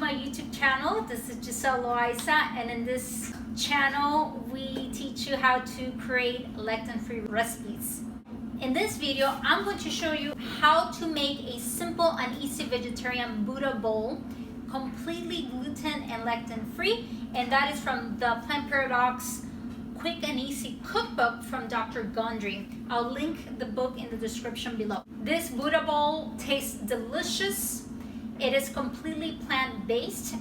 my YouTube channel. This is Giselle Loaiza, and in this channel we teach you how to create lectin-free recipes. In this video, I'm going to show you how to make a simple and easy vegetarian Buddha bowl, completely gluten and lectin-free, and that is from the Plant Paradox Quick and Easy Cookbook from Dr. Gondry. I'll link the book in the description below. This Buddha bowl tastes delicious. It is completely plant-based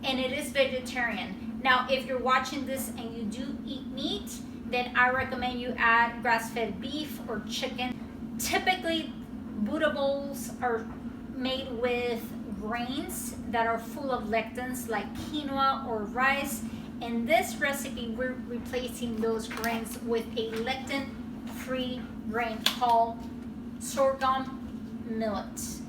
and it is vegetarian. Now, if you're watching this and you do eat meat, then I recommend you add grass-fed beef or chicken. Typically, Buddha bowls are made with grains that are full of lectins like quinoa or rice. In this recipe, we're replacing those grains with a lectin-free grain called Sorghum Millet.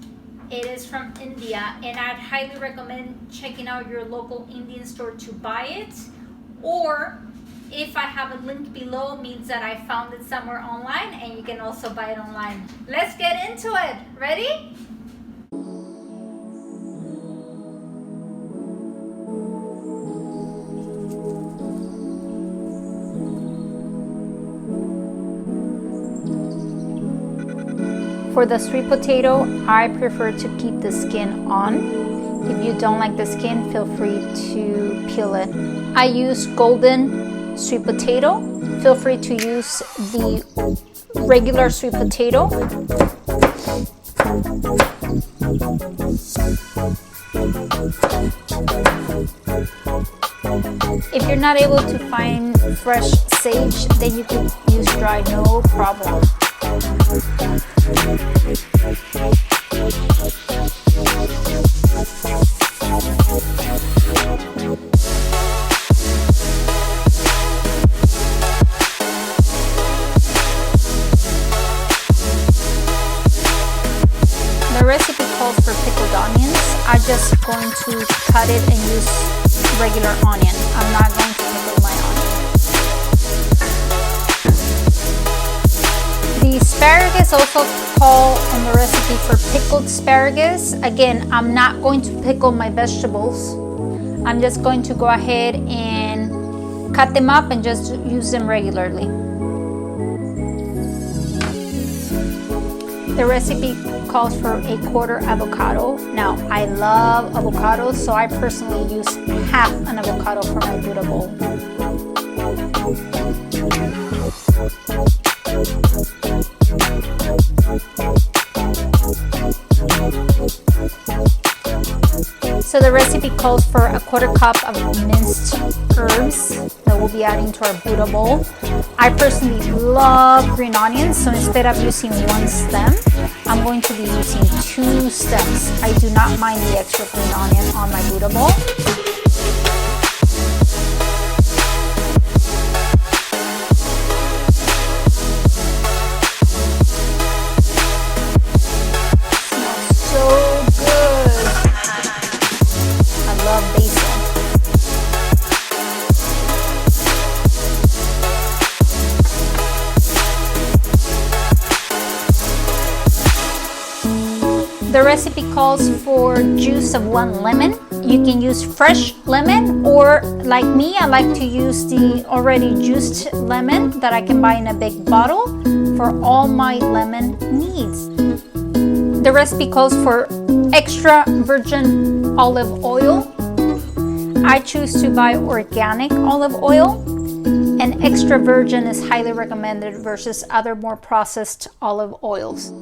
It is from India, and I'd highly recommend checking out your local Indian store to buy it. Or if I have a link below, means that I found it somewhere online, and you can also buy it online. Let's get into it. Ready? For the sweet potato, I prefer to keep the skin on. If you don't like the skin, feel free to peel it. I use golden sweet potato. Feel free to use the regular sweet potato. If you're not able to find fresh sage, then you can use dry, no problem. The recipe calls for pickled onions. I'm just going to cut it and use regular onion. I'm not going to pickle my onion. The asparagus also call in the recipe for pickled asparagus. Again, I'm not going to pickle my vegetables. I'm just going to go ahead and cut them up and just use them regularly. The recipe calls for a quarter avocado. Now, I love avocados, so I personally use half an avocado for my Buddha bowl. So the recipe calls for a quarter cup of minced herbs that we'll be adding to our Buddha bowl. I personally love green onions, so instead of using one stem, I'm going to be using 2 stems. I do not mind the extra green onion on my Buddha bowl. The recipe calls for juice of 1 lemon. You can use fresh lemon, or like me, I like to use the already juiced lemon that I can buy in a big bottle for all my lemon needs. The recipe calls for extra virgin olive oil. I choose to buy organic olive oil, and extra virgin is highly recommended versus other more processed olive oils.